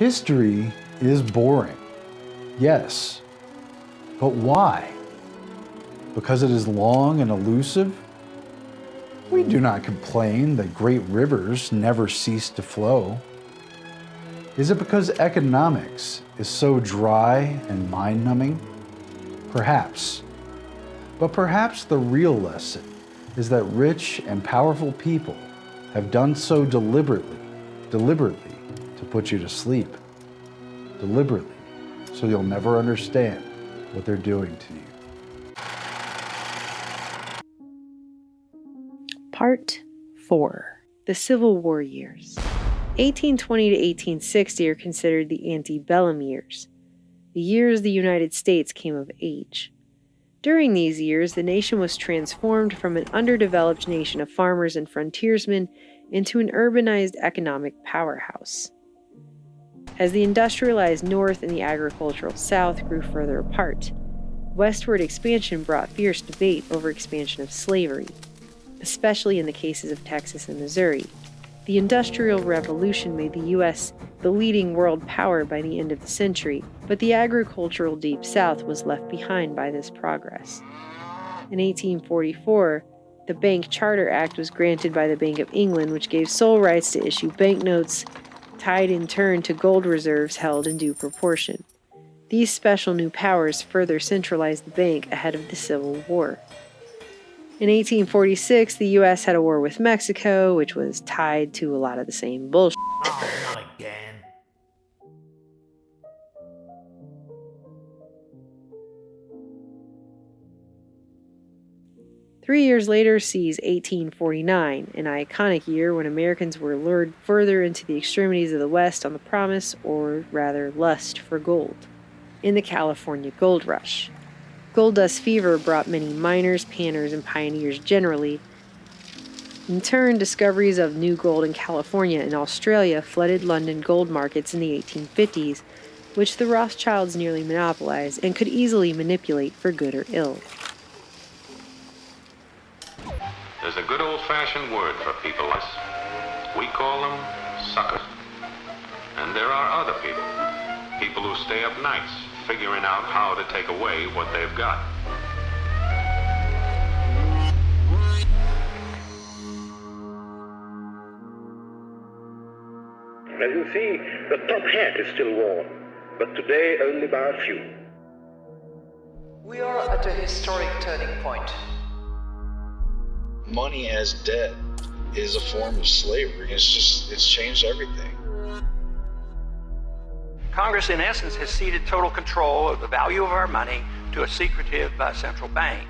History is boring, yes, but why? Because it is long and elusive? We do not complain that great rivers never cease to flow. Is it because economics is so dry and mind-numbing? Perhaps. But perhaps the real lesson is that rich and powerful people have done so deliberately to put you to sleep. Deliberately, so you'll never understand what they're doing to you. Part 4. The Civil War Years. 1820 to 1860 are considered the antebellum years, the years the United States came of age. During these years, the nation was transformed from an underdeveloped nation of farmers and frontiersmen into an urbanized economic powerhouse. As the industrialized North and the agricultural South grew further apart, westward expansion brought fierce debate over expansion of slavery, especially in the cases of Texas and Missouri. The Industrial Revolution made the U.S. the leading world power by the end of the century, but the agricultural Deep South was left behind by this progress. In 1844, the Bank Charter Act was granted by the Bank of England, which gave sole rights to issue banknotes tied in turn to gold reserves held in due proportion. These special new powers further centralized the bank ahead of the Civil War. In 1846, the U.S. had a war with Mexico, which was tied to a lot of the same bullshit. Oh, not again. Three years later sees 1849, an iconic year when Americans were lured further into the extremities of the West on the promise, or rather lust, for gold. In the California Gold Rush. Gold dust fever brought many miners, panners, and pioneers generally. In turn, discoveries of new gold in California and Australia flooded London gold markets in the 1850s, which the Rothschilds nearly monopolized and could easily manipulate for good or ill. There's a good old-fashioned word for people like us. We call them suckers. And there are other people who stay up nights figuring out how to take away what they've got. As you see, the top hat is still worn, but today only by a few. We are at a historic turning point. Money as debt is a form of slavery. It's changed everything. Congress, in essence, has ceded total control of the value of our money to a secretive central bank.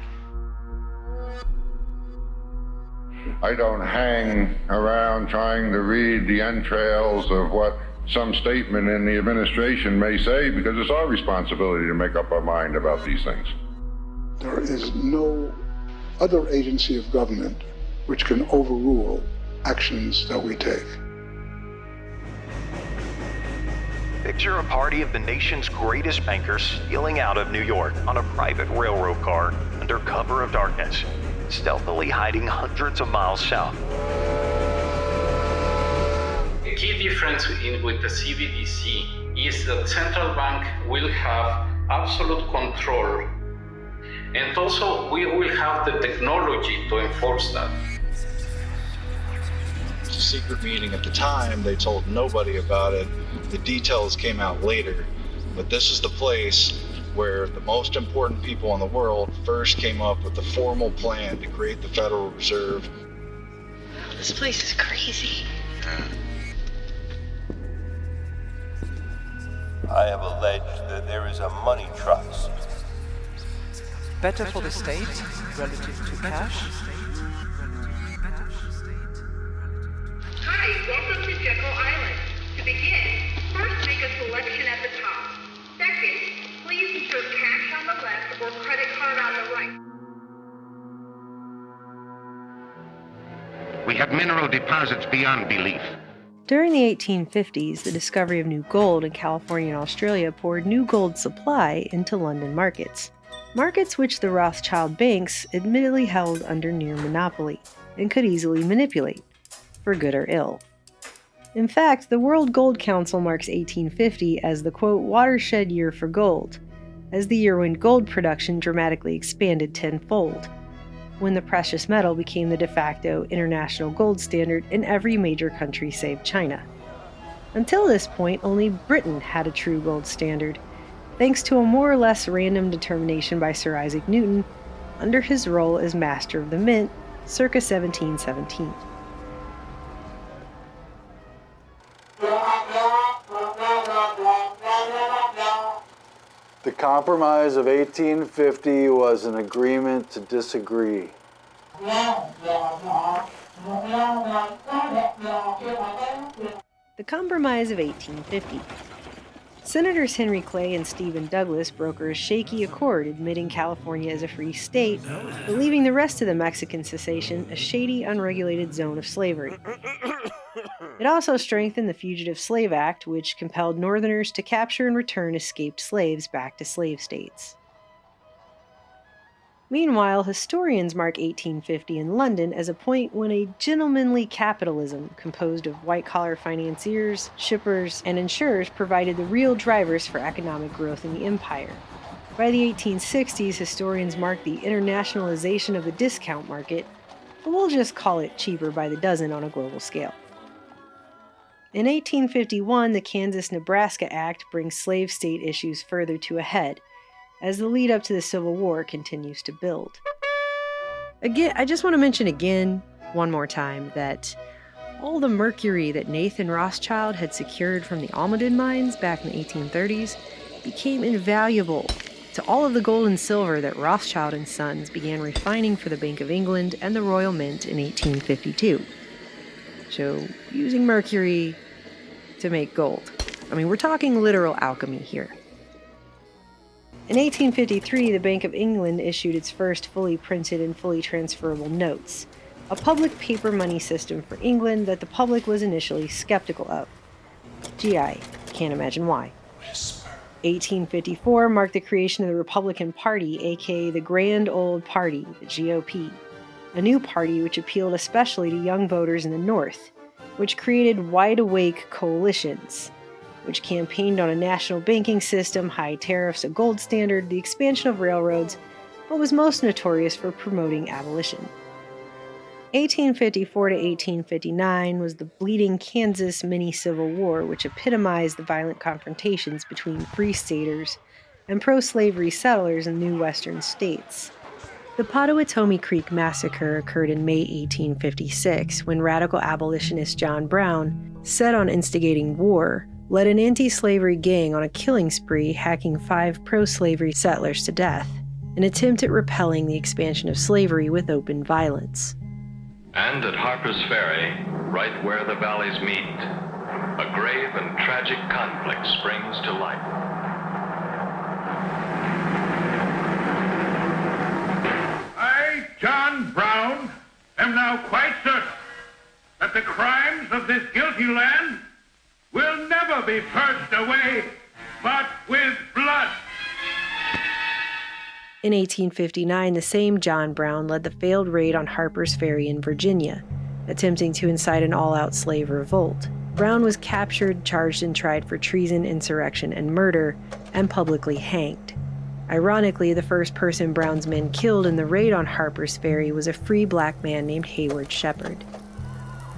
I don't hang around trying to read the entrails of what some statement in the administration may say, because it's our responsibility to make up our mind about these things. There is no other agency of government which can overrule actions that we take. Picture a party of the nation's greatest bankers stealing out of New York on a private railroad car under cover of darkness, stealthily hiding hundreds of miles south. The key difference with the CBDC is that central bank will have absolute control, and also we will have the technology to enforce that. It's a secret meeting at the time. They told nobody about it. The details came out later, but this is the place where the most important people in the world first came up with the formal plan to create the Federal Reserve. This place is crazy. I have alleged that there is a money trust. Better for the state relative to cash. Hi, welcome to Jekyll Island. To begin, first make a selection at the top. Second, please ensure cash on the left or credit card on the right. We have mineral deposits beyond belief. During the 1850s, the discovery of new gold in California and Australia poured new gold supply into London markets. Markets which the Rothschild banks admittedly held under near monopoly and could easily manipulate, for good or ill. In fact, the World Gold Council marks 1850 as the, quote, watershed year for gold, as the year when gold production dramatically expanded tenfold, when the precious metal became the de facto international gold standard in every major country save China. Until this point, only Britain had a true gold standard, thanks to a more or less random determination by Sir Isaac Newton under his role as Master of the Mint circa 1717. The Compromise of 1850 was an agreement to disagree. The Compromise of 1850. Senators Henry Clay and Stephen Douglas broker a shaky accord admitting California as a free state, but leaving the rest of the Mexican cessation a shady, unregulated zone of slavery. It also strengthened the Fugitive Slave Act, which compelled Northerners to capture and return escaped slaves back to slave states. Meanwhile, historians mark 1850 in London as a point when a gentlemanly capitalism composed of white-collar financiers, shippers, and insurers provided the real drivers for economic growth in the empire. By the 1860s, historians mark the internationalization of the discount market, but we'll just call it cheaper by the dozen on a global scale. In 1851, the Kansas-Nebraska Act brings slave state issues further to a head, as the lead up to the Civil War continues to build. Again, I just want to mention again, one more time, that all the mercury that Nathan Rothschild had secured from the Almaden mines back in the 1830s became invaluable to all of the gold and silver that Rothschild and Sons began refining for the Bank of England and the Royal Mint in 1852. So, using mercury to make gold. I mean, we're talking literal alchemy here. In 1853, the Bank of England issued its first fully printed and fully transferable notes, a public paper money system for England that the public was initially skeptical of. Gee, I can't imagine why. 1854 marked the creation of the Republican Party, aka the Grand Old Party, the GOP, a new party which appealed especially to young voters in the North, which created wide-awake coalitions, which campaigned on a national banking system, high tariffs, a gold standard, the expansion of railroads, but was most notorious for promoting abolition. 1854 to 1859 was the bleeding Kansas mini-Civil War, which epitomized the violent confrontations between free staters and pro-slavery settlers in new western states. The Potawatomi Creek Massacre occurred in May 1856, when radical abolitionist John Brown, set on instigating war, led an anti-slavery gang on a killing spree, hacking 5 pro-slavery settlers to death, an attempt at repelling the expansion of slavery with open violence. And at Harper's Ferry, right where the valleys meet, a grave and tragic conflict springs to life. I, John Brown, am now quite certain that the crimes of this guilty land will never be purged away, but with blood. In 1859, the same John Brown led the failed raid on Harper's Ferry in Virginia, attempting to incite an all-out slave revolt. Brown was captured, charged and tried for treason, insurrection, and murder, and publicly hanged. Ironically, the first person Brown's men killed in the raid on Harper's Ferry was a free black man named Hayward Shepherd.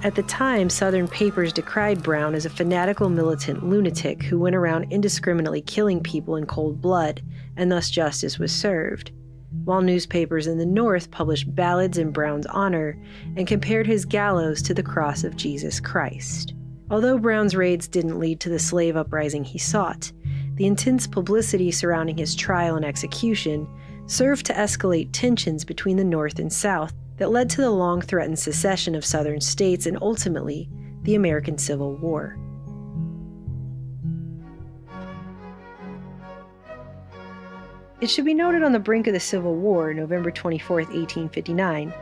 At the time, Southern papers decried Brown as a fanatical militant lunatic who went around indiscriminately killing people in cold blood, and thus justice was served, while newspapers in the North published ballads in Brown's honor and compared his gallows to the cross of Jesus Christ. Although Brown's raids didn't lead to the slave uprising he sought, the intense publicity surrounding his trial and execution served to escalate tensions between the North and South that led to the long-threatened secession of Southern states and ultimately the American Civil War. It should be noted on the brink of the Civil War, November 24, 1859,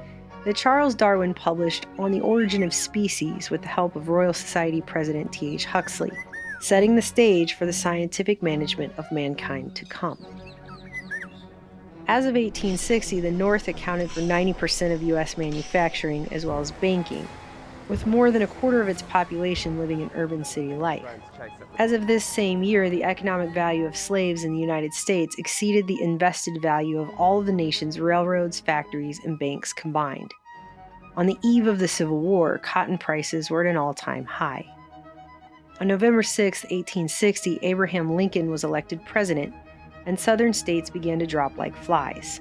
that Charles Darwin published On the Origin of Species with the help of Royal Society President T.H. Huxley, setting the stage for the scientific management of mankind to come. As of 1860, the North accounted for 90% of U.S. manufacturing as well as banking, with more than a quarter of its population living in urban city life. As of this same year, the economic value of slaves in the United States exceeded the invested value of all of the nation's railroads, factories, and banks combined. On the eve of the Civil War, cotton prices were at an all-time high. On November 6, 1860, Abraham Lincoln was elected president, and southern states began to drop like flies.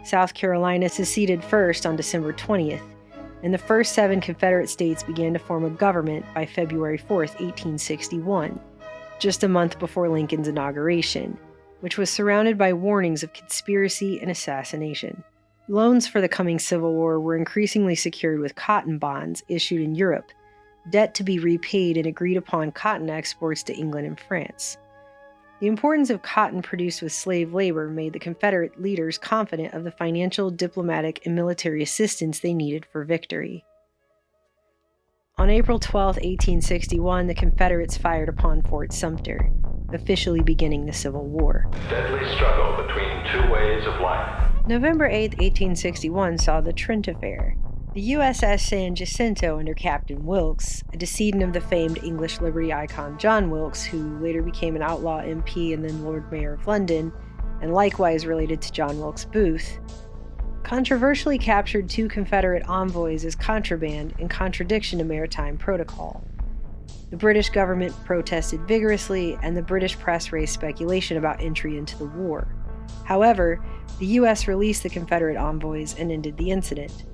South Carolina seceded first on December 20th, and the first 7 Confederate states began to form a government by February 4, 1861, just a month before Lincoln's inauguration, which was surrounded by warnings of conspiracy and assassination. Loans for the coming Civil War were increasingly secured with cotton bonds issued in Europe, debt to be repaid and agreed upon cotton exports to England and France. The importance of cotton produced with slave labor made the Confederate leaders confident of the financial, diplomatic, and military assistance they needed for victory. On April 12, 1861, the Confederates fired upon Fort Sumter, officially beginning the Civil War. Deadly struggle between two ways of life. November 8, 1861 saw the Trent Affair. The USS San Jacinto under Captain Wilkes, a decedent of the famed English liberty icon John Wilkes, who later became an outlaw MP and then Lord Mayor of London, and likewise related to John Wilkes Booth, controversially captured 2 Confederate envoys as contraband in contradiction to maritime protocol. The British government protested vigorously, and the British press raised speculation about entry into the war. However, the U.S. released the Confederate envoys and ended the incident.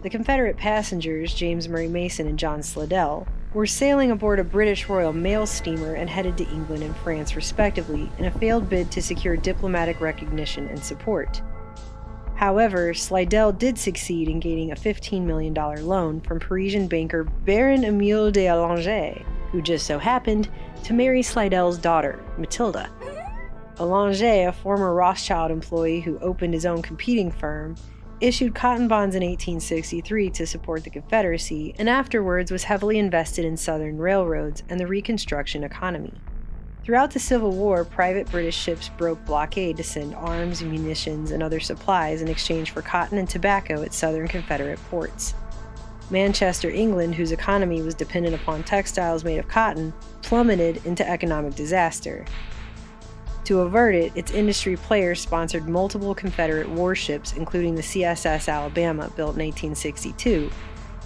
The Confederate passengers, James Murray Mason and John Slidell, were sailing aboard a British Royal Mail steamer and headed to England and France respectively in a failed bid to secure diplomatic recognition and support. However, Slidell did succeed in gaining a $15 million loan from Parisian banker Baron Émile d'Allenger, who just so happened to marry Slidell's daughter, Matilda. Allenger, a former Rothschild employee who opened his own competing firm, issued cotton bonds in 1863 to support the Confederacy, and afterwards was heavily invested in Southern railroads and the Reconstruction economy. Throughout the Civil War, private British ships broke blockade to send arms, munitions, and other supplies in exchange for cotton and tobacco at Southern Confederate ports. Manchester, England, whose economy was dependent upon textiles made of cotton, plummeted into economic disaster. To avert it, its industry players sponsored multiple Confederate warships, including the CSS Alabama, built in 1862,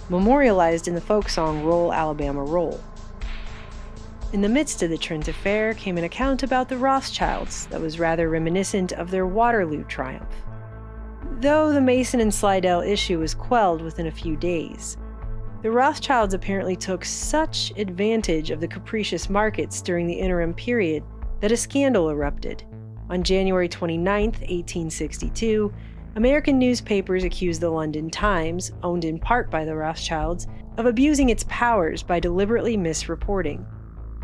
memorialized in the folk song Roll, Alabama, Roll. In the midst of the Trent Affair came an account about the Rothschilds that was rather reminiscent of their Waterloo triumph. Though the Mason and Slidell issue was quelled within a few days, the Rothschilds apparently took such advantage of the capricious markets during the interim period that a scandal erupted. On January 29, 1862, American newspapers accused the London Times, owned in part by the Rothschilds, of abusing its powers by deliberately misreporting.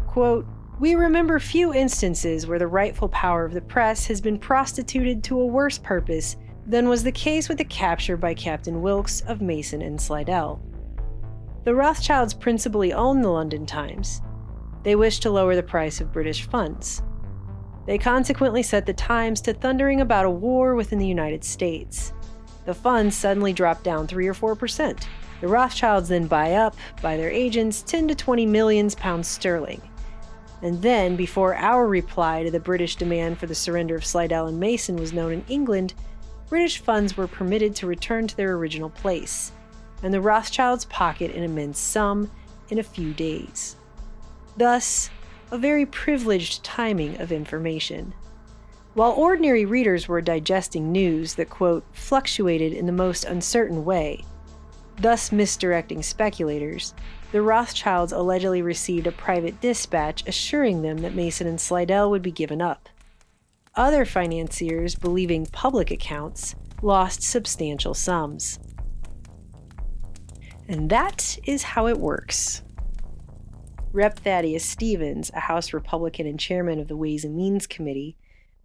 Quote, "We remember few instances where the rightful power of the press has been prostituted to a worse purpose than was the case with the capture by Captain Wilkes of Mason and Slidell." The Rothschilds principally owned the London Times. They wished to lower the price of British funds. They consequently set the Times to thundering about a war within the United States. The funds suddenly dropped down 3 or 4%. The Rothschilds then buy up, by their agents, 10 to 20 million pounds sterling. And then, before our reply to the British demand for the surrender of Slidell and Mason was known in England, British funds were permitted to return to their original place, and the Rothschilds pocket an immense sum in a few days. Thus, a very privileged timing of information. While ordinary readers were digesting news that, quote, fluctuated in the most uncertain way, thus misdirecting speculators, the Rothschilds allegedly received a private dispatch assuring them that Mason and Slidell would be given up. Other financiers, believing public accounts, lost substantial sums. And that is how it works. Rep. Thaddeus Stevens, a House Republican and chairman of the Ways and Means Committee,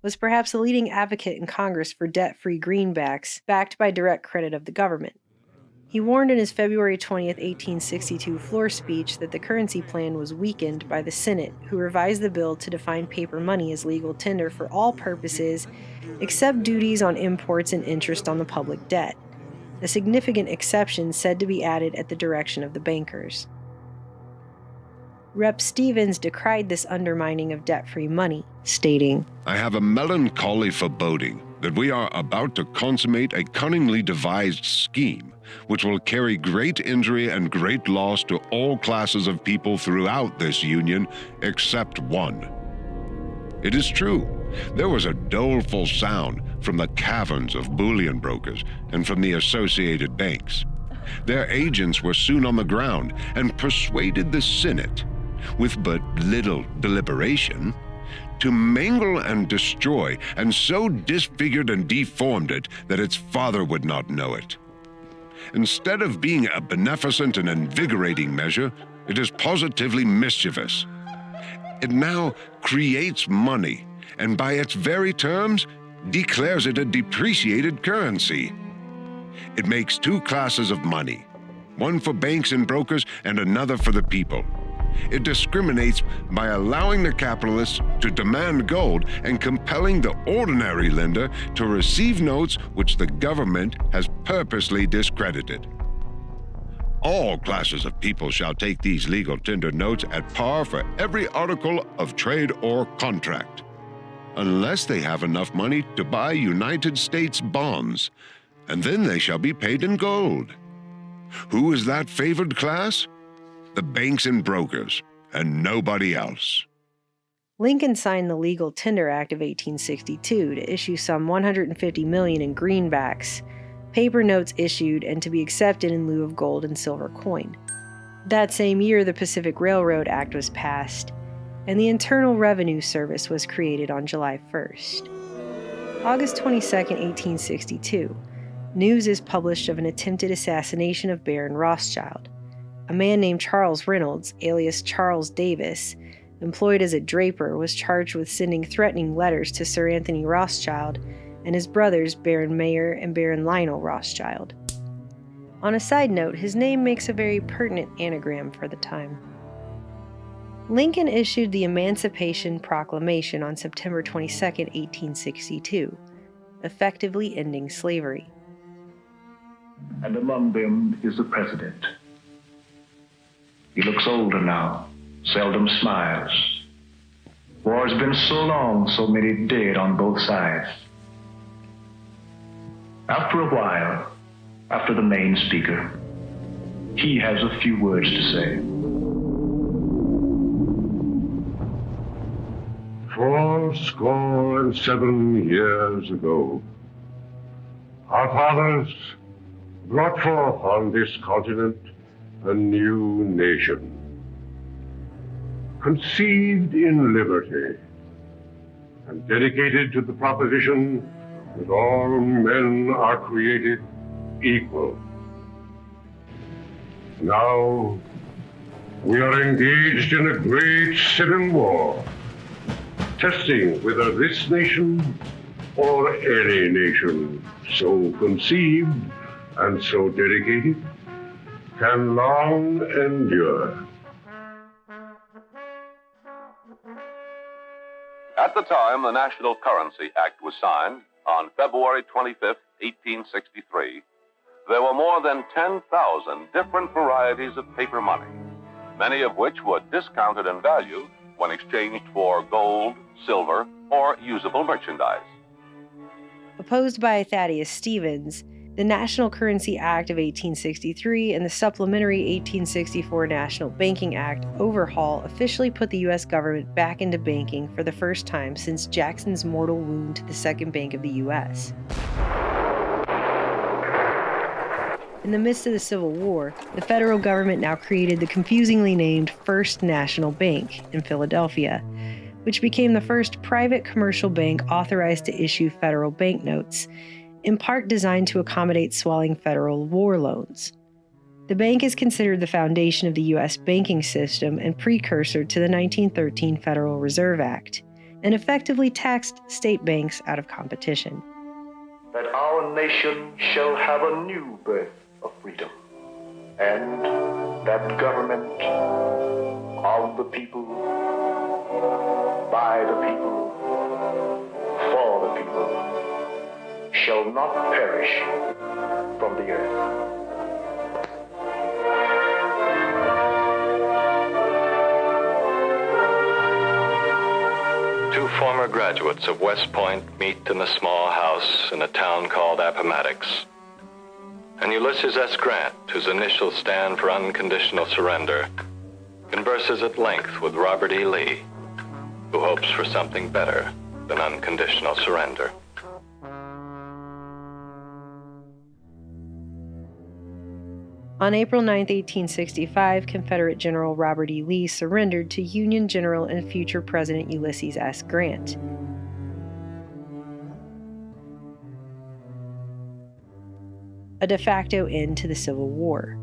was perhaps a leading advocate in Congress for debt-free greenbacks backed by direct credit of the government. He warned in his February 20, 1862 floor speech that the currency plan was weakened by the Senate, who revised the bill to define paper money as legal tender for all purposes except duties on imports and interest on the public debt. a significant exception said to be added at the direction of the bankers. Rep. Stevens decried this undermining of debt-free money, stating, "I have a melancholy foreboding that we are about to consummate a cunningly devised scheme which will carry great injury and great loss to all classes of people throughout this Union except one. It is true, there was a doleful sound from the caverns of bullion brokers and from the associated banks. Their agents were soon on the ground and persuaded the Senate, with but little deliberation, to mangle and destroy, and so disfigured and deformed it that its father would not know it. Instead of being a beneficent and invigorating measure, it is positively mischievous. It now creates money, and by its very terms, declares it a depreciated currency. It makes two classes of money, one for banks and brokers and another for the people. It discriminates by allowing the capitalists to demand gold and compelling the ordinary lender to receive notes which the government has purposely discredited. All classes of people shall take these legal tender notes at par for every article of trade or contract, unless they have enough money to buy United States bonds, and then they shall be paid in gold. Who is that favored class? The banks and brokers, and nobody else." Lincoln signed the Legal Tender Act of 1862 to issue some $150 million in greenbacks, paper notes issued and to be accepted in lieu of gold and silver coin. That same year, the Pacific Railroad Act was passed, and the Internal Revenue Service was created on July 1st. August 22, 1862, news is published of an attempted assassination of Baron Rothschild. A man named Charles Reynolds, alias Charles Davis, employed as a draper, was charged with sending threatening letters to Sir Anthony Rothschild and his brothers Baron Mayer and Baron Lionel Rothschild. On a side note, his name makes a very pertinent anagram for the time. Lincoln issued the Emancipation Proclamation on September 22, 1862, effectively ending slavery. And among them is the President. He looks older now, seldom smiles. War's been so long, so many dead on both sides. After a while, after the main speaker, he has a few words to say. 77 years ago, our fathers brought forth on this continent a new nation, conceived in liberty and dedicated to the proposition that all men are created equal. Now we are engaged in a great civil war, testing whether this nation or any nation so conceived and so dedicated can long endure. At the time the National Currency Act was signed, on February 25, 1863, there were more than 10,000 different varieties of paper money, many of which were discounted in value when exchanged for gold, silver, or usable merchandise. Opposed by Thaddeus Stevens, the National Currency Act of 1863 and the supplementary 1864 National Banking Act overhaul officially put the U.S. government back into banking for the first time since Jackson's mortal wound to the Second Bank of the U.S. In the midst of the Civil War, the federal government now created the confusingly named First National Bank in Philadelphia, which became the first private commercial bank authorized to issue federal banknotes, in part designed to accommodate swelling federal war loans. The bank is considered the foundation of the U.S. banking system and precursor to the 1913 Federal Reserve Act, and effectively taxed state banks out of competition. That our nation shall have a new birth of freedom, and that government of the people, by the people, for the people, shall not perish, from the earth. Two former graduates of West Point meet in a small house in a town called Appomattox. And Ulysses S. Grant, whose initials stand for unconditional surrender, converses at length with Robert E. Lee, who hopes for something better than unconditional surrender. On April 9, 1865, Confederate General Robert E. Lee surrendered to Union General and future President Ulysses S. Grant. A de facto end to the Civil War.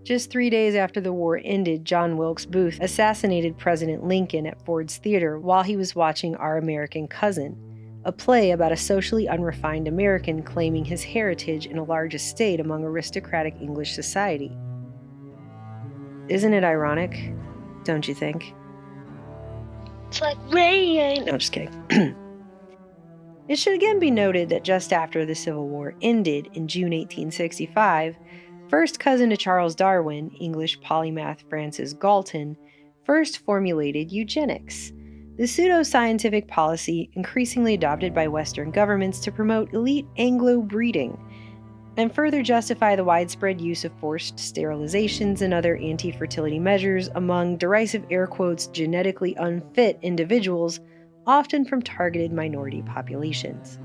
Just 3 days after the war ended, John Wilkes Booth assassinated President Lincoln at Ford's Theater while he was watching Our American Cousin, a play about a socially unrefined American claiming his heritage in a large estate among aristocratic English society. Isn't it ironic? Don't you think? It's like rain. No, just kidding. It should again be noted that just after the Civil War ended in June 1865, first cousin to Charles Darwin, English polymath Francis Galton, first formulated eugenics, the pseudo-scientific policy increasingly adopted by Western governments to promote elite Anglo breeding, and further justify the widespread use of forced sterilizations and other anti-fertility measures among derisive air quotes genetically unfit individuals, often from targeted minority populations.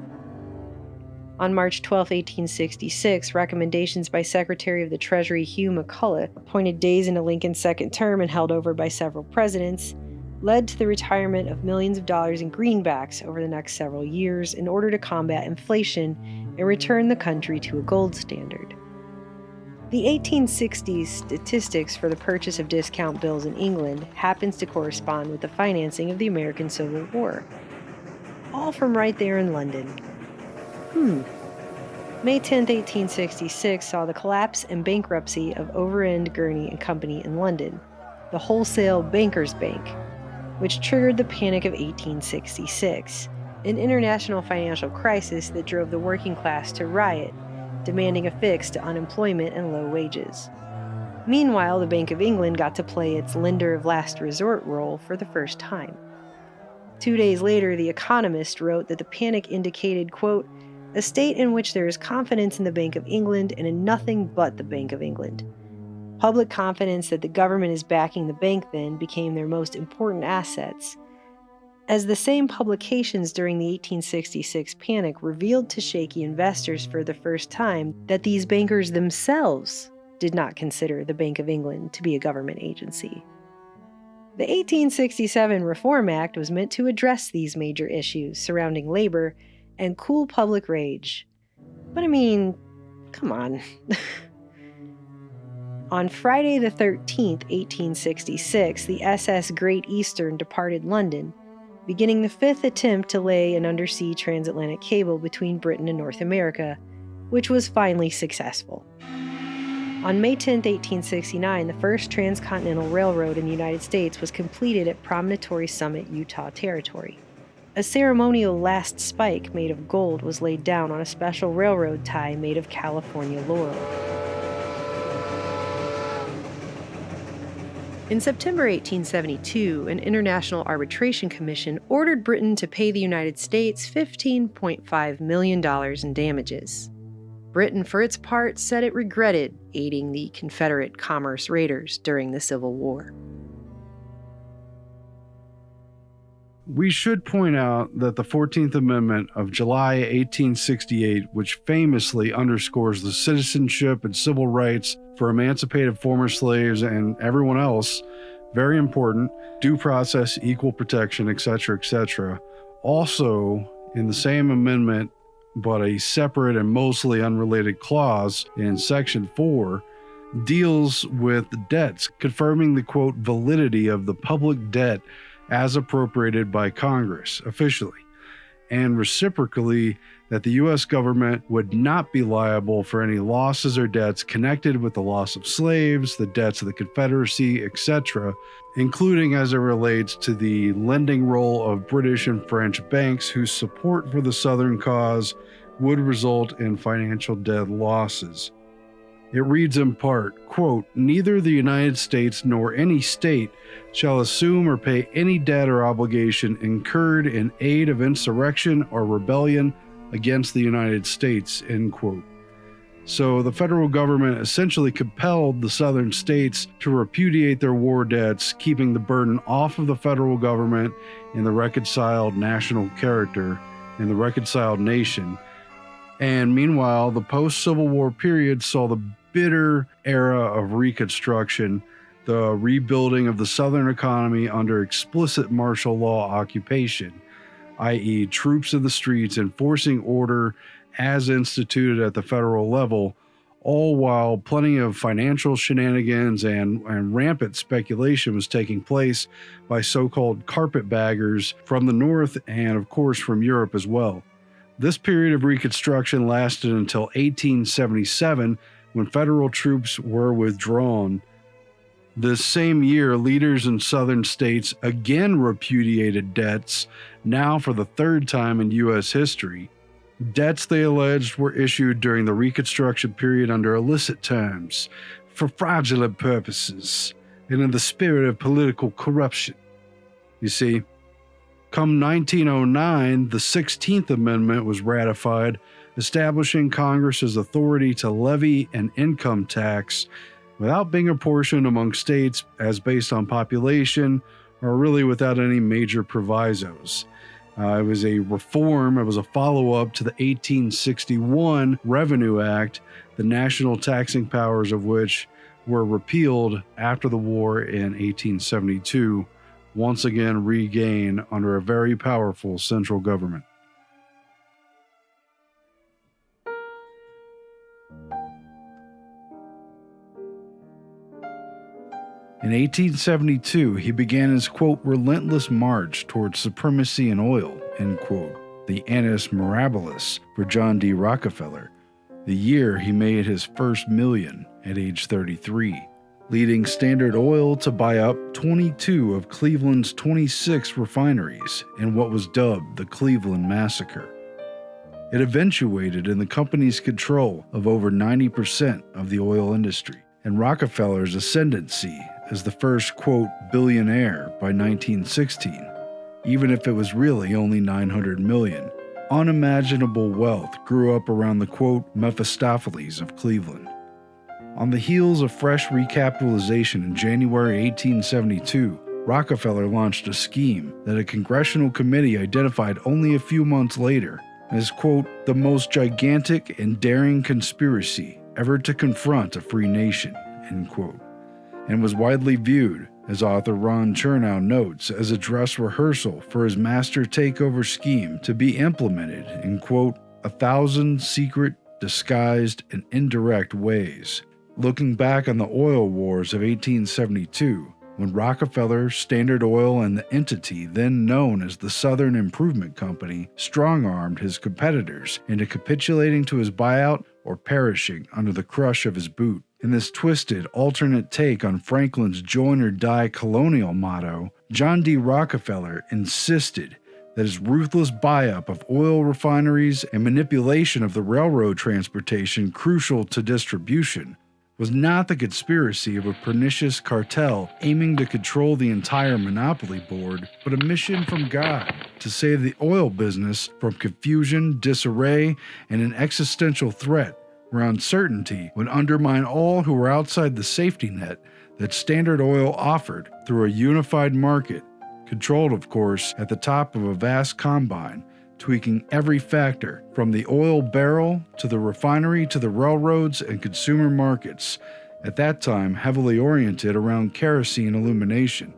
On March 12, 1866, recommendations by Secretary of the Treasury Hugh McCulloch, appointed days into Lincoln's second term and held over by several presidents, led to the retirement of millions of dollars in greenbacks over the next several years in order to combat inflation and return the country to a gold standard. The 1860s statistics for the purchase of discount bills in England happens to correspond with the financing of the American Civil War. All from right there in London. May 10, 1866 saw the collapse and bankruptcy of Overend, Gurney and Company in London, the wholesale bankers' bank, which triggered the Panic of 1866, an international financial crisis that drove the working class to riot, demanding a fix to unemployment and low wages. Meanwhile, the Bank of England got to play its lender of last resort role for the first time. 2 days later, The Economist wrote that the panic indicated, quote, a state in which there is confidence in the Bank of England and in nothing but the Bank of England. Public confidence that the government is backing the bank then became their most important assets, as the same publications during the 1866 panic revealed to shaky investors for the first time that these bankers themselves did not consider the Bank of England to be a government agency. The 1867 Reform Act was meant to address these major issues surrounding labor and cool public rage. But I mean, come on. On Friday the 13th, 1866, the SS Great Eastern departed London, beginning the fifth attempt to lay an undersea transatlantic cable between Britain and North America, which was finally successful. On May 10, 1869, the first transcontinental railroad in the United States was completed at Promontory Summit, Utah Territory. A ceremonial last spike made of gold was laid down on a special railroad tie made of California laurel. In September 1872, an International Arbitration Commission ordered Britain to pay the United States $15.5 million in damages. Britain, for its part, said it regretted aiding the Confederate commerce raiders during the Civil War. We should point out that the 14th Amendment of July 1868, which famously underscores the citizenship and civil rights for emancipated former slaves and everyone else, very important, due process, equal protection, etc., also in the same amendment, but a separate and mostly unrelated clause in Section 4, deals with debts, confirming the, quote, validity of the public debt as appropriated by Congress officially, and reciprocally that the U.S. government would not be liable for any losses or debts connected with the loss of slaves, the debts of the Confederacy, etc., including as it relates to the lending role of British and French banks whose support for the Southern cause would result in financial debt losses. It reads in part, quote, "Neither the United States nor any state shall assume or pay any debt or obligation incurred in aid of insurrection or rebellion against the United States," end quote. So the federal government essentially compelled the southern states to repudiate their war debts, keeping the burden off of the federal government in the reconciled national character, in the reconciled nation. And meanwhile, the post-Civil War period saw the bitter era of Reconstruction, the rebuilding of the Southern economy under explicit martial law occupation, i.e. troops in the streets enforcing order as instituted at the federal level, all while plenty of financial shenanigans and rampant speculation was taking place by so-called carpetbaggers from the North and, of course, from Europe as well. This period of Reconstruction lasted until 1877, when federal troops were withdrawn. This same year, leaders in southern states again repudiated debts, now for the third time in U.S. history. Debts, they alleged, were issued during the Reconstruction period under illicit terms, for fraudulent purposes, and in the spirit of political corruption. You see, come 1909, the 16th Amendment was ratified, establishing Congress's authority to levy an income tax without being apportioned among states as based on population, or really without any major provisos. It was a reform, it was a follow-up to the 1861 Revenue Act, the national taxing powers of which were repealed after the war in 1872, once again regained under a very powerful central government. In 1872, he began his, quote, relentless march towards supremacy in oil, end quote, the annus mirabilis for John D. Rockefeller, the year he made his first million at age 33, leading Standard Oil to buy up 22 of Cleveland's 26 refineries in what was dubbed the Cleveland Massacre. It eventuated in the company's control of over 90% of the oil industry, and Rockefeller's ascendancy as the first, quote, billionaire by 1916, even if it was really only 900 million. Unimaginable wealth grew up around the, quote, Mephistopheles of Cleveland. On the heels of fresh recapitalization in January 1872, Rockefeller launched a scheme that a congressional committee identified only a few months later as, quote, the most gigantic and daring conspiracy ever to confront a free nation, end quote, and was widely viewed, as author Ron Chernow notes, as a dress rehearsal for his master takeover scheme to be implemented in, quote, 1,000 secret, disguised, and indirect ways. Looking back on the oil wars of 1872, when Rockefeller, Standard Oil, and the entity then known as the Southern Improvement Company strong-armed his competitors into capitulating to his buyout or perishing under the crush of his boot. In this twisted, alternate take on Franklin's join-or-die colonial motto, John D. Rockefeller insisted that his ruthless buy-up of oil refineries and manipulation of the railroad transportation crucial to distribution was not the conspiracy of a pernicious cartel aiming to control the entire monopoly board, but a mission from God to save the oil business from confusion, disarray, and an existential threat where uncertainty would undermine all who were outside the safety net that Standard Oil offered through a unified market, controlled, of course, at the top of a vast combine, tweaking every factor from the oil barrel to the refinery to the railroads and consumer markets, at that time heavily oriented around kerosene illumination.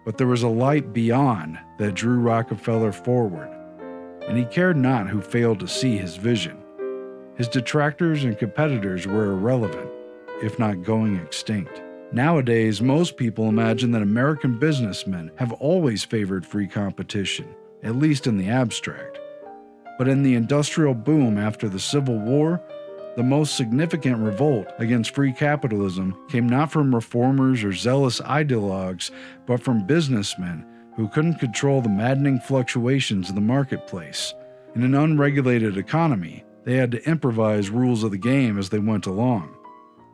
But there was a light beyond that drew Rockefeller forward, and he cared not who failed to see his vision. His detractors and competitors were irrelevant, if not going extinct. Nowadays, most people imagine that American businessmen have always favored free competition, at least in the abstract. But in the industrial boom after the Civil War, the most significant revolt against free capitalism came not from reformers or zealous ideologues, but from businessmen who couldn't control the maddening fluctuations in the marketplace. In an unregulated economy, They had to improvise rules of the game as they went along.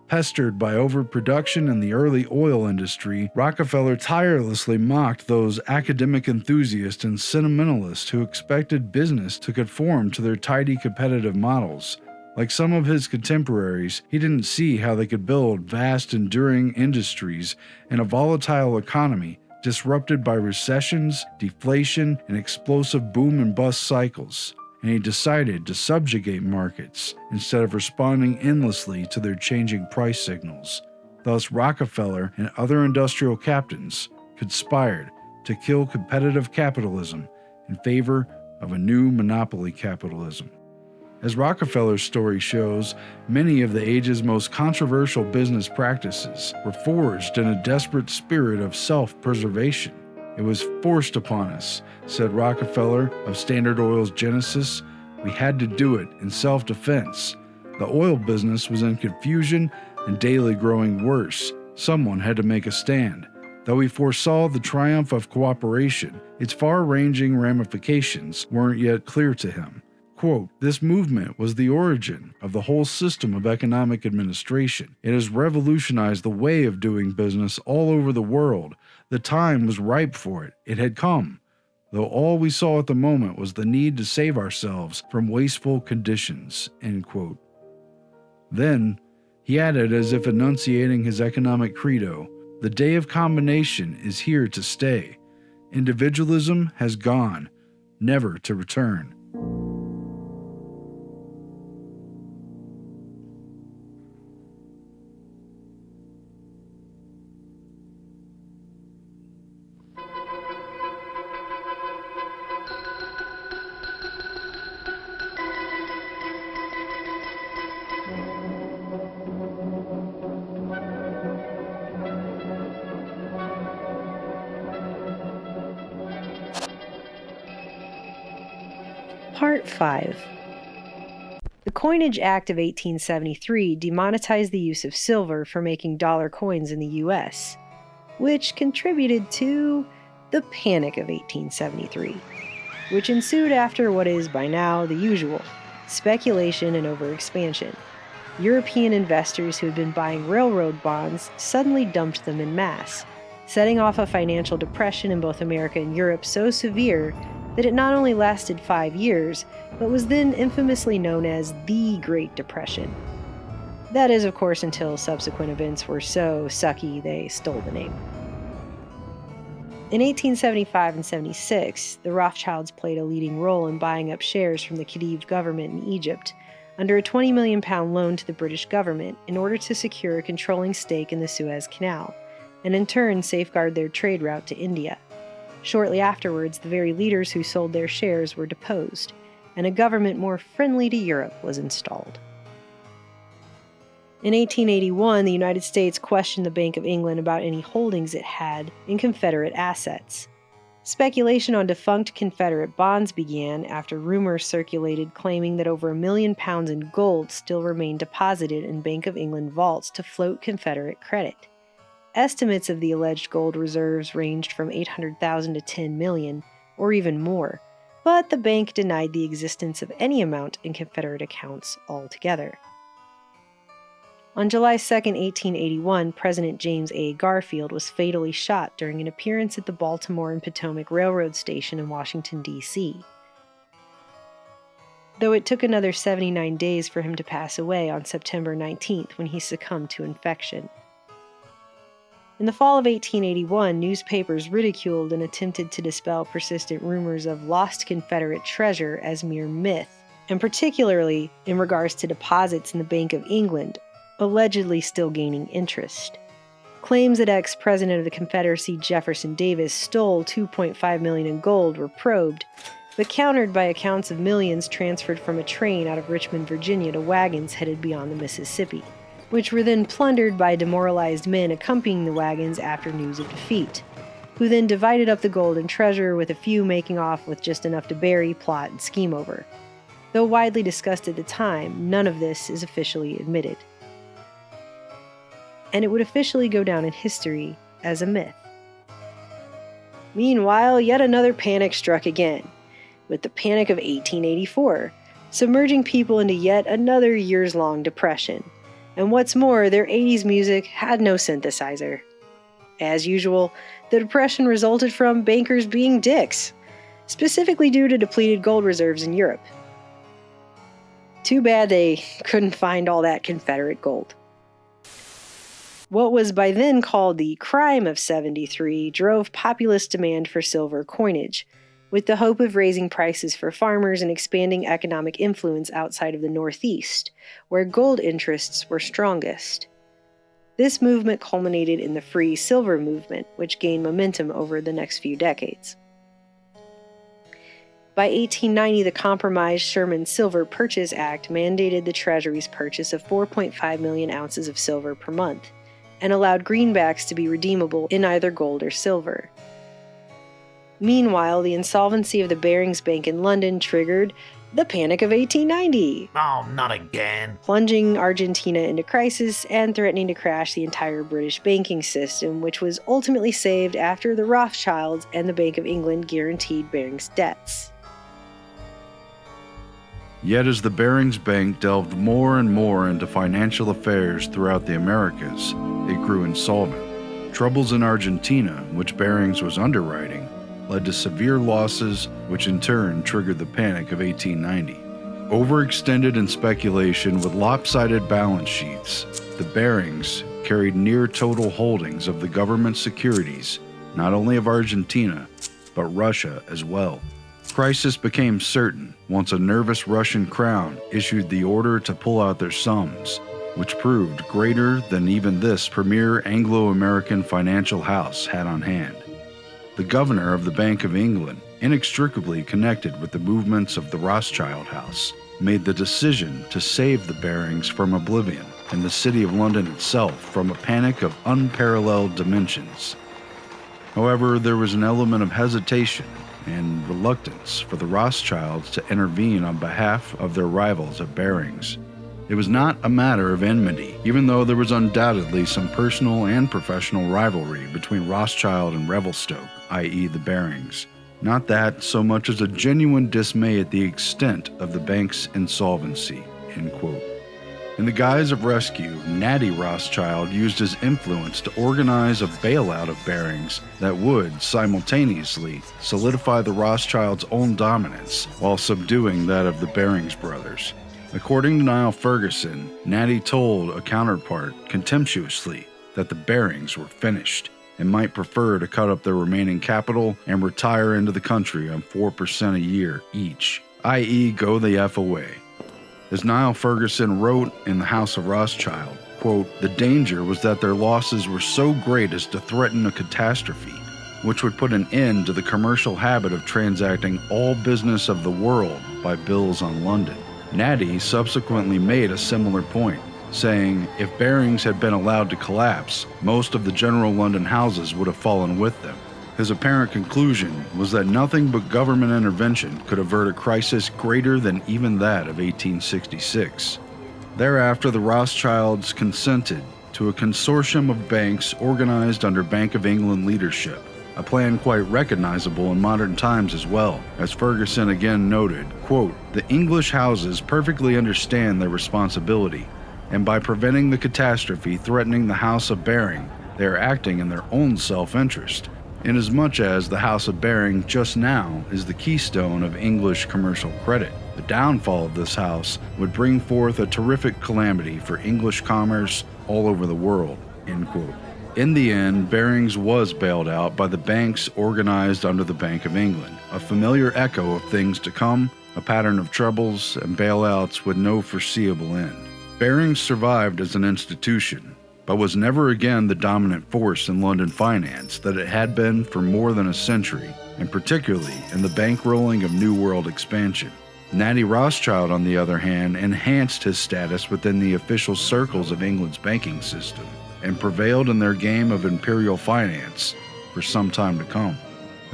Pestered by overproduction in the early oil industry, Rockefeller tirelessly mocked those academic enthusiasts and sentimentalists who expected business to conform to their tidy competitive models. Like some of his contemporaries, he didn't see how they could build vast, enduring industries in a volatile economy disrupted by recessions, deflation, and explosive boom and bust cycles. And he decided to subjugate markets instead of responding endlessly to their changing price signals. Thus, Rockefeller and other industrial captains conspired to kill competitive capitalism in favor of a new monopoly capitalism. As Rockefeller's story shows, many of the age's most controversial business practices were forged in a desperate spirit of self-preservation. It was forced upon us, said Rockefeller of Standard Oil's genesis. We had to do it in self-defense. The oil business was in confusion and daily growing worse. Someone had to make a stand. Though he foresaw the triumph of cooperation, its far-ranging ramifications weren't yet clear to him. Quote, "This movement was the origin of the whole system of economic administration. It has revolutionized the way of doing business all over the world. The time was ripe for it. It had come, though all we saw at the moment was the need to save ourselves from wasteful conditions." End quote. Then, he added, as if enunciating his economic credo, "The day of combination is here to stay. Individualism has gone, never to return." Part 5. The Coinage Act of 1873 demonetized the use of silver for making dollar coins in the U.S., which contributed to the Panic of 1873, which ensued after what is by now the usual: speculation and overexpansion. European investors who had been buying railroad bonds suddenly dumped them en masse, setting off a financial depression in both America and Europe so severe that it not only lasted 5 years, but was then infamously known as the Great Depression. That is, of course, until subsequent events were so sucky they stole the name. In 1875 and 76, the Rothschilds played a leading role in buying up shares from the Khedive government in Egypt under a £20 million loan to the British government in order to secure a controlling stake in the Suez Canal, and in turn safeguard their trade route to India. Shortly afterwards, the very leaders who sold their shares were deposed, and a government more friendly to Europe was installed. In 1881, the United States questioned the Bank of England about any holdings it had in Confederate assets. Speculation on defunct Confederate bonds began after rumors circulated claiming that over £1 million in gold still remained deposited in Bank of England vaults to float Confederate credit. Estimates of the alleged gold reserves ranged from 800,000 to 10 million, or even more, but the bank denied the existence of any amount in Confederate accounts altogether. On July 2, 1881, President James A. Garfield was fatally shot during an appearance at the Baltimore and Potomac Railroad Station in Washington, D.C. Though it took another 79 days for him to pass away on September 19th when he succumbed to infection. In the fall of 1881, newspapers ridiculed and attempted to dispel persistent rumors of lost Confederate treasure as mere myth, and particularly in regards to deposits in the Bank of England, allegedly still gaining interest. Claims that ex-president of the Confederacy Jefferson Davis stole $2.5 million in gold were probed, but countered by accounts of millions transferred from a train out of Richmond, Virginia to wagons headed beyond the Mississippi, which were then plundered by demoralized men accompanying the wagons after news of defeat, who then divided up the gold and treasure, with a few making off with just enough to bury, plot, and scheme over. Though widely discussed at the time, none of this is officially admitted. And it would officially go down in history as a myth. Meanwhile, yet another panic struck again, with the Panic of 1884, submerging people into yet another years-long depression. And what's more, their 80s music had no synthesizer. As usual, the depression resulted from bankers being dicks, specifically due to depleted gold reserves in Europe. Too bad they couldn't find all that Confederate gold. What was by then called the Crime of 73 drove populist demand for silver coinage, with the hope of raising prices for farmers and expanding economic influence outside of the Northeast, where gold interests were strongest. This movement culminated in the Free Silver Movement, which gained momentum over the next few decades. By 1890, the compromised Sherman Silver Purchase Act mandated the Treasury's purchase of 4.5 million ounces of silver per month, and allowed greenbacks to be redeemable in either gold or silver. Meanwhile, the insolvency of the Barings Bank in London triggered the Panic of 1890. Oh, not again. Plunging Argentina into crisis and threatening to crash the entire British banking system, which was ultimately saved after the Rothschilds and the Bank of England guaranteed Barings' debts. Yet as the Barings Bank delved more and more into financial affairs throughout the Americas, it grew insolvent. Troubles in Argentina, which Barings was underwriting, led to severe losses, which in turn triggered the Panic of 1890. Overextended in speculation with lopsided balance sheets, the Barings carried near total holdings of the government securities, not only of Argentina, but Russia as well. Crisis became certain once a nervous Russian crown issued the order to pull out their sums, which proved greater than even this premier Anglo-American financial house had on hand. The governor of the Bank of England, inextricably connected with the movements of the Rothschild house, made the decision to save the Barings from oblivion and the city of London itself from a panic of unparalleled dimensions. However, there was an element of hesitation and reluctance for the Rothschilds to intervene on behalf of their rivals at Barings. It was not a matter of enmity, even though there was undoubtedly some personal and professional rivalry between Rothschild and Revelstoke, i.e. the Barings. Not that so much as a genuine dismay at the extent of the bank's insolvency, end quote. In the guise of rescue, Natty Rothschild used his influence to organize a bailout of Barings that would, simultaneously, solidify the Rothschilds' own dominance while subduing that of the Barings brothers. According to Niall Ferguson, Natty told a counterpart contemptuously that the Barings were finished and might prefer to cut up their remaining capital and retire into the country on 4% a year each, i.e. go the F away. As Niall Ferguson wrote in the House of Rothschild, quote, "The danger was that their losses were so great as to threaten a catastrophe, which would put an end to the commercial habit of transacting all business of the world by bills on London." Natty subsequently made a similar point, saying if Barings had been allowed to collapse, most of the general London houses would have fallen with them. His apparent conclusion was that nothing but government intervention could avert a crisis greater than even that of 1866. Thereafter, the Rothschilds consented to a consortium of banks organized under Bank of England leadership, a plan quite recognizable in modern times as well. As Ferguson again noted, quote, "The English houses perfectly understand their responsibility, and by preventing the catastrophe threatening the House of Baring, they are acting in their own self-interest, inasmuch as the House of Baring just now is the keystone of English commercial credit. The downfall of this house would bring forth a terrific calamity for English commerce all over the world," end quote. In the end, Barings was bailed out by the banks organized under the Bank of England, a familiar echo of things to come, a pattern of troubles and bailouts with no foreseeable end. Barings survived as an institution, but was never again the dominant force in London finance that it had been for more than a century, and particularly in the bankrolling of New World expansion. Natty Rothschild, on the other hand, enhanced his status within the official circles of England's banking system, and prevailed in their game of imperial finance for some time to come.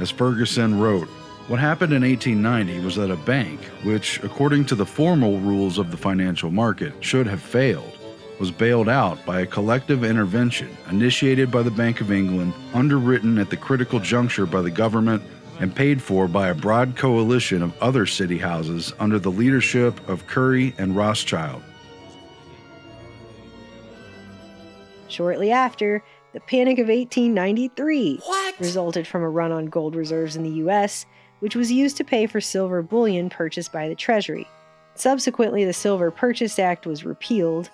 As Ferguson wrote, what happened in 1890 was that a bank, which, according to the formal rules of the financial market, should have failed, was bailed out by a collective intervention initiated by the Bank of England, underwritten at the critical juncture by the government, and paid for by a broad coalition of other city houses under the leadership of Curry and Rothschild. Shortly after, the Panic of 1893 resulted from a run on gold reserves in the U.S., which was used to pay for silver bullion purchased by the Treasury. Subsequently, the Silver Purchase Act was repealed,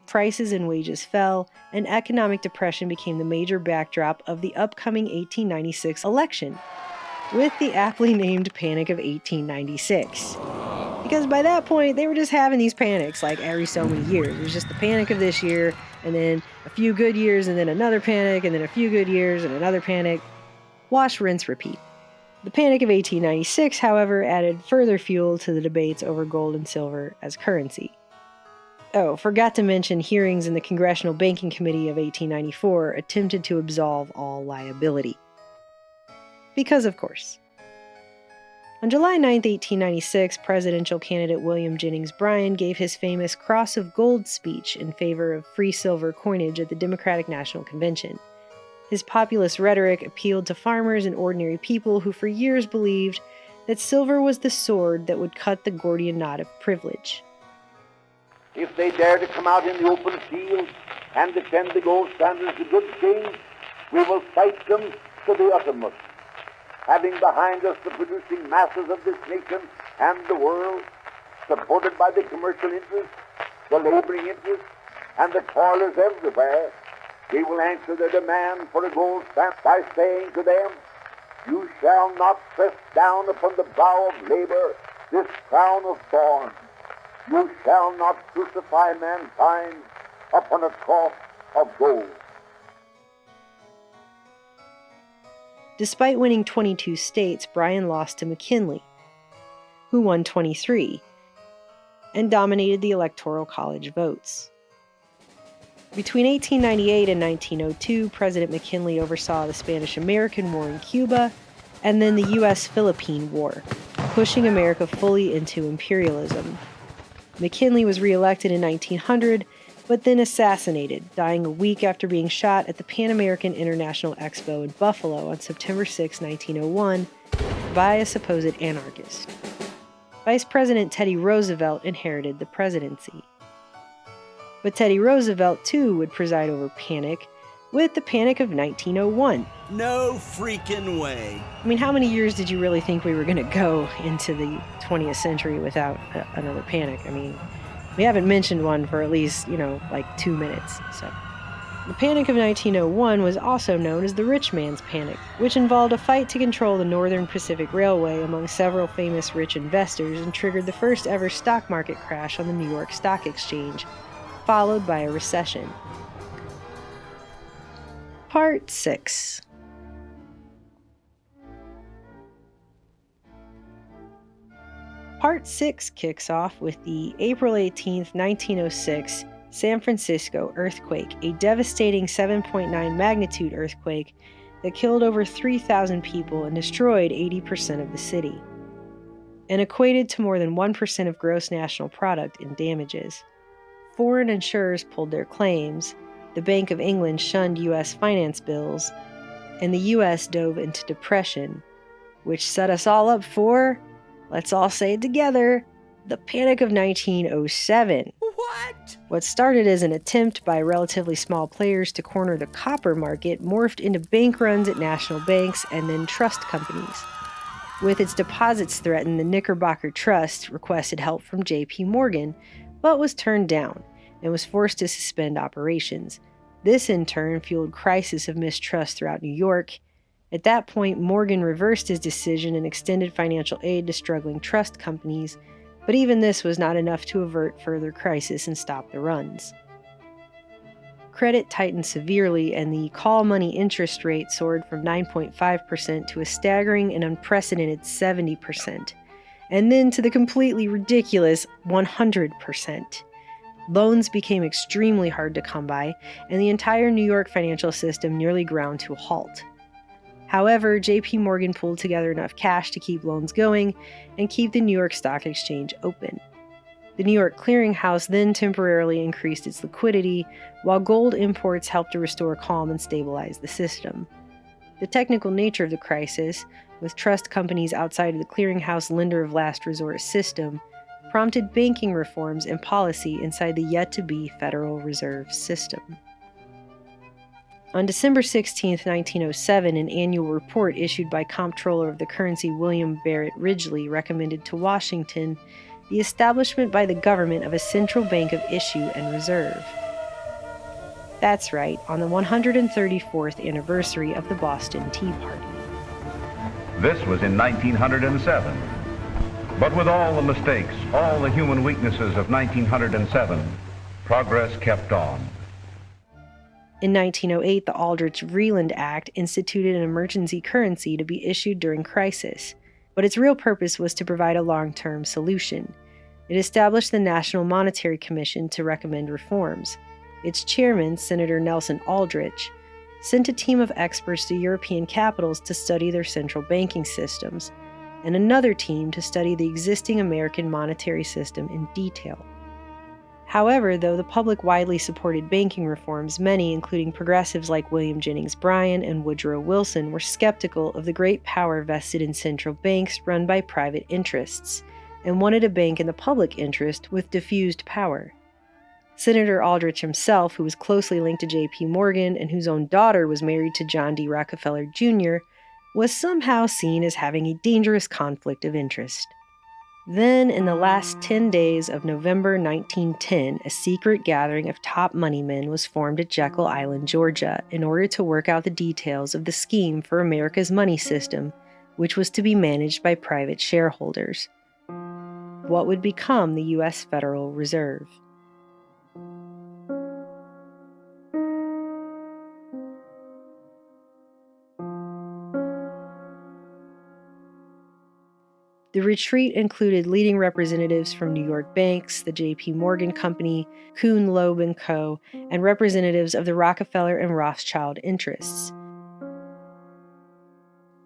prices and wages fell, and economic depression became the major backdrop of the upcoming 1896 election, with the aptly named Panic of 1896. Because by that point, they were just having these panics like every so many years. It was just the panic of this year, and then a few good years, and then another panic, and then a few good years, and another panic. Wash, rinse, repeat. The Panic of 1896, however, added further fuel to the debates over gold and silver as currency. Oh, forgot to mention hearings in the Congressional Banking Committee of 1894 attempted to absolve all liability. Because of course. On July 9, 1896, presidential candidate William Jennings Bryan gave his famous Cross of Gold speech in favor of free silver coinage at the Democratic National Convention. His populist rhetoric appealed to farmers and ordinary people who for years believed that silver was the sword that would cut the Gordian knot of privilege. If they dare to come out in the open field and defend the gold standard as a good thing, we will fight them to the uttermost. Having behind us the producing masses of this nation and the world, supported by the commercial interests, the laboring interests, and the toilers everywhere, we will answer their demand for a gold stamp by saying to them, you shall not press down upon the brow of labor this crown of thorns. You shall not crucify mankind upon a cross of gold. Despite winning 22 states, Bryan lost to McKinley, who won 23, and dominated the Electoral College votes. Between 1898 and 1902, President McKinley oversaw the Spanish-American War in Cuba and then the U.S.-Philippine War, pushing America fully into imperialism. McKinley was reelected in 1900, but then assassinated, dying a week after being shot at the Pan American International Expo in Buffalo on September 6, 1901, by a supposed anarchist. Vice President Teddy Roosevelt inherited the presidency. But Teddy Roosevelt, too, would preside over panic, with the Panic of 1901. No freaking way. I mean, how many years did you really think we were going to go into the 20th century without another panic? I mean, we haven't mentioned one for at least, like 2 minutes. So, the Panic of 1901 was also known as the Rich Man's Panic, which involved a fight to control the Northern Pacific Railway among several famous rich investors and triggered the first ever stock market crash on the New York Stock Exchange, followed by a recession. Part 6. Part 6 kicks off with the April 18, 1906 San Francisco earthquake, a devastating 7.9 magnitude earthquake that killed over 3,000 people and destroyed 80% of the city, and equated to more than 1% of gross national product in damages. Foreign insurers pulled their claims, the Bank of England shunned U.S. finance bills, and the U.S. dove into depression, which set us all up for, let's all say it together, the Panic of 1907. What started as an attempt by relatively small players to corner the copper market morphed into bank runs at national banks and then trust companies. With its deposits threatened, the Knickerbocker Trust requested help from J.P. Morgan, but was turned down and was forced to suspend operations. This in turn fueled crisis of mistrust throughout New York. At that point, Morgan reversed his decision and extended financial aid to struggling trust companies, but even this was not enough to avert further crisis and stop the runs. Credit tightened severely, and the call money interest rate soared from 9.5% to a staggering and unprecedented 70%, and then to the completely ridiculous 100%. Loans became extremely hard to come by, and the entire New York financial system nearly ground to a halt. However, J.P. Morgan pulled together enough cash to keep loans going and keep the New York Stock Exchange open. The New York Clearing House then temporarily increased its liquidity, while gold imports helped to restore calm and stabilize the system. The technical nature of the crisis, with trust companies outside of the clearinghouse lender of last resort system, prompted banking reforms and policy inside the yet-to-be Federal Reserve System. On December 16, 1907, an annual report issued by Comptroller of the Currency William Barrett Ridgely recommended to Washington the establishment by the government of a central bank of issue and reserve. That's right, on the 134th anniversary of the Boston Tea Party. This was in 1907. But with all the mistakes, all the human weaknesses of 1907, progress kept on. In 1908, the Aldrich-Vreeland Act instituted an emergency currency to be issued during crisis, but its real purpose was to provide a long-term solution. It established the National Monetary Commission to recommend reforms. Its chairman, Senator Nelson Aldrich, sent a team of experts to European capitals to study their central banking systems, and another team to study the existing American monetary system in detail. However, though the public widely supported banking reforms, many, including progressives like William Jennings Bryan and Woodrow Wilson, were skeptical of the great power vested in central banks run by private interests, and wanted a bank in the public interest with diffused power. Senator Aldrich himself, who was closely linked to J.P. Morgan and whose own daughter was married to John D. Rockefeller Jr., was somehow seen as having a dangerous conflict of interest. Then, in the last 10 days of November 1910, a secret gathering of top moneymen was formed at Jekyll Island, Georgia, in order to work out the details of the scheme for America's money system, which was to be managed by private shareholders. What would become the U.S. Federal Reserve. The retreat included leading representatives from New York banks, the J.P. Morgan Company, Kuhn, Loeb & Co., and representatives of the Rockefeller and Rothschild interests,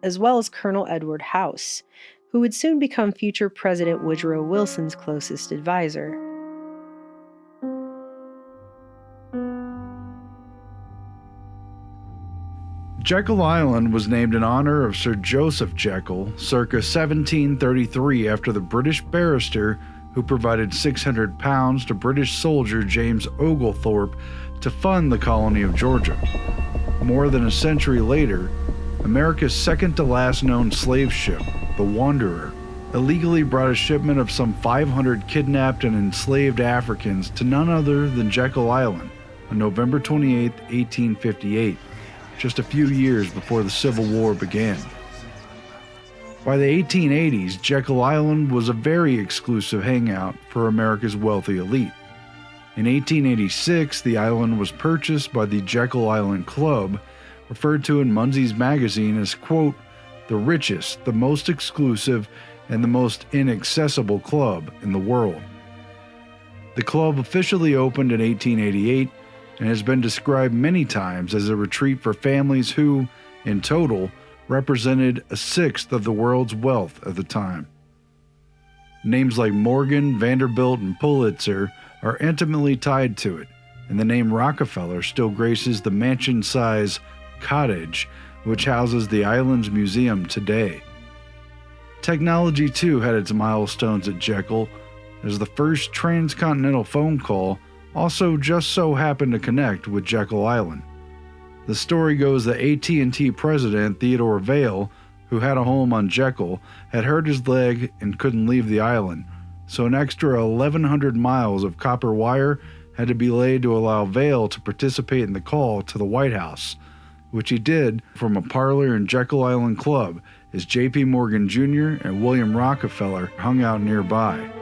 as well as Colonel Edward House, who would soon become future President Woodrow Wilson's closest advisor. Jekyll Island was named in honor of Sir Joseph Jekyll, circa 1733, after the British barrister who provided £600 to British soldier James Oglethorpe to fund the colony of Georgia. More than a century later, America's second-to-last known slave ship, the Wanderer, illegally brought a shipment of some 500 kidnapped and enslaved Africans to none other than Jekyll Island on November 28, 1858. Just a few years before the Civil War began. By the 1880s, Jekyll Island was a very exclusive hangout for America's wealthy elite. In 1886, the island was purchased by the Jekyll Island Club, referred to in Munsey's magazine as, quote, the richest, the most exclusive, and the most inaccessible club in the world. The club officially opened in 1888 and has been described many times as a retreat for families who, in total, represented a sixth of the world's wealth at the time. Names like Morgan, Vanderbilt, and Pulitzer are intimately tied to it, and the name Rockefeller still graces the mansion-size cottage which houses the island's museum today. Technology, too, had its milestones at Jekyll, as the first transcontinental phone call also just so happened to connect with Jekyll Island. The story goes that AT&T president Theodore Vail, who had a home on Jekyll, had hurt his leg and couldn't leave the island, so an extra 1,100 miles of copper wire had to be laid to allow Vail to participate in the call to the White House, which he did from a parlor in Jekyll Island Club as J.P. Morgan Jr. and William Rockefeller hung out nearby.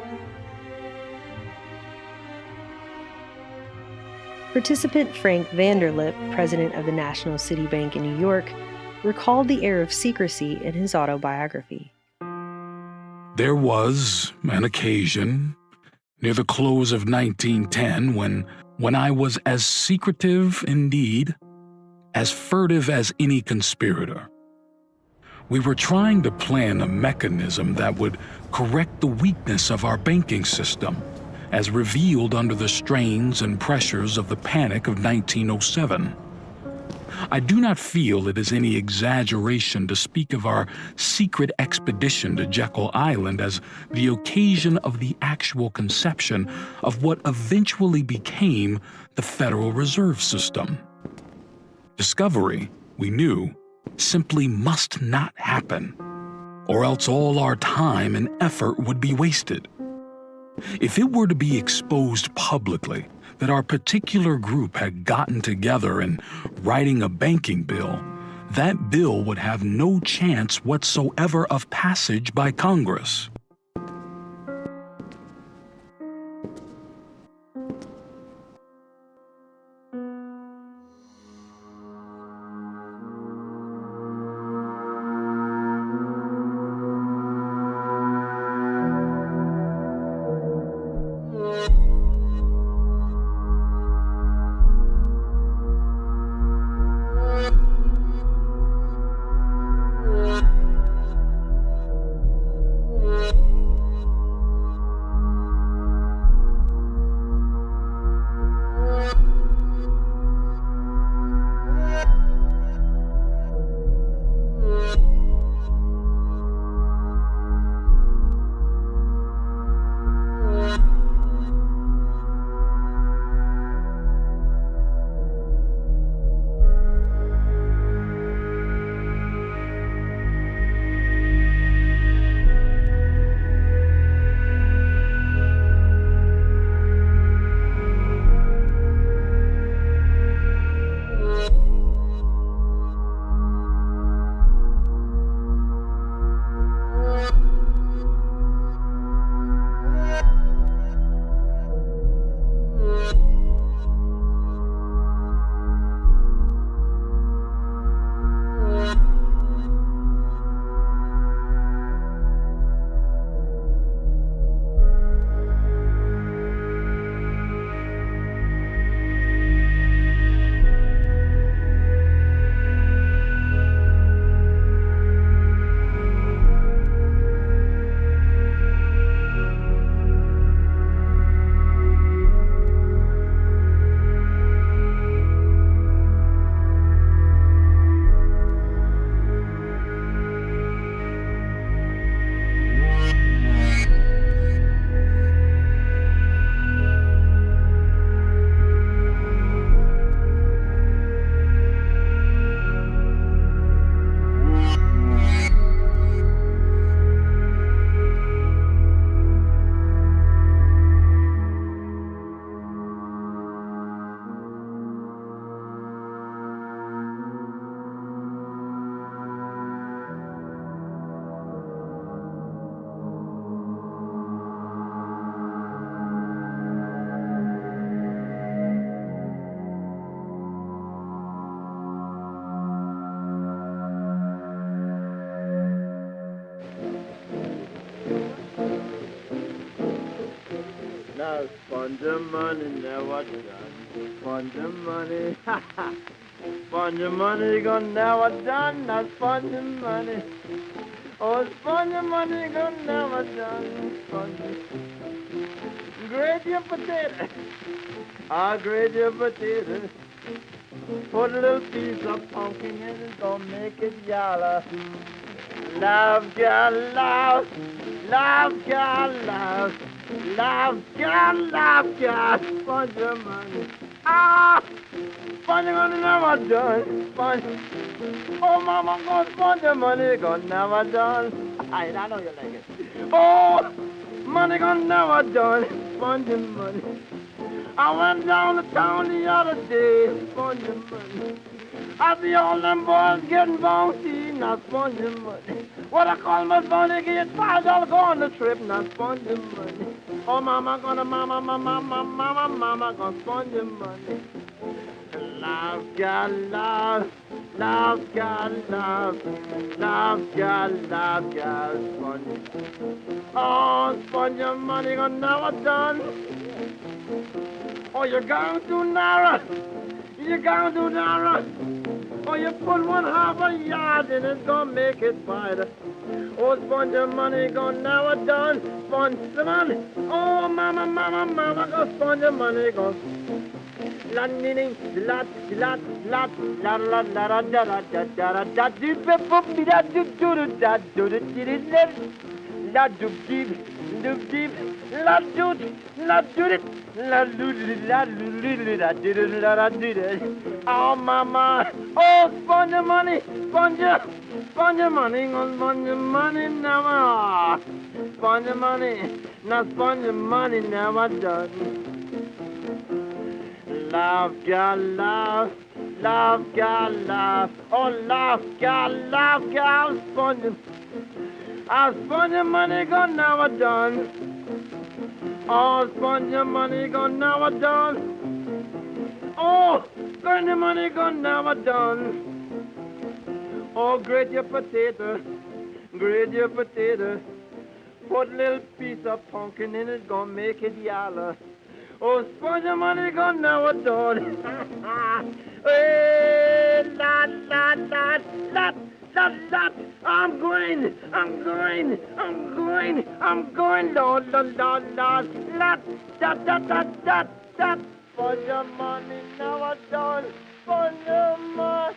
Participant Frank Vanderlip, president of the National City Bank in New York, recalled the air of secrecy in his autobiography. There was an occasion near the close of 1910 when I was as secretive, indeed, as furtive as any conspirator. We were trying to plan a mechanism that would correct the weakness of our banking system, as revealed under the strains and pressures of the Panic of 1907. I do not feel it is any exaggeration to speak of our secret expedition to Jekyll Island as the occasion of the actual conception of what eventually became the Federal Reserve System. Discovery, we knew, simply must not happen, or else all our time and effort would be wasted. If it were to be exposed publicly that our particular group had gotten together and writing a banking bill, that bill would have no chance whatsoever of passage by Congress. Now spend your money, never done. Spend your money, ha ha. Spend your money, gonna never done. Now spend your money. Oh, spend your money, gonna never done. Spend your... Grate your potato. Ah, grate your potato. Put a little piece of pumpkin in it, gonna make it yellow. Love, girl, love. Love, girl, love. Love, girl, love, girl. Spend your money. Ah! Spend your money, never done. Spend. Oh, mama, gonna spend your money, gonna never done. I know you like it. Oh, money gonna never done. Spend your money. I went down to town the other day. Spend your money. I see all them boys getting bounty. Now spend your money. What I call my money, get $5 go on the trip. Now spend your money. Oh, mama gonna, mama gonna spend your money. Love, God, love. Love, God, love. Love, God, love, God. Spend. Oh, spend your money gonna never done. Oh, you're going too narrow. You're going too narrow. Oh, you put 1/2 yard in it, gonna make it wider. Oh, spend your money, gonna never done. Spend the money. Oh, mama, gonna spend your money, gonna. la nini, la la la la la la la da da da da da do be da do do da do do la do deep la do it la do la do la do. Oh mama, oh spend your money, spend your money, on spend your money now. Spend your money, now spend your money now. I done. Love, God, love, love, God, love. Oh, love, God, spend your. I spend your money, gone now. I done. Oh, spend your money, gone now. I done. Oh, spend your money, gone now. I done. Oh, grate your potato, grate your potato. Put a little piece of pumpkin in it, gonna make it yellow. Oh, spend your money, gone now, done. Hey, la, la, la, la, la, la. I'm going, Lord, Lord, Lord, Lord. La, da, da, da, da, da. Spend your money now, done. Spend your money.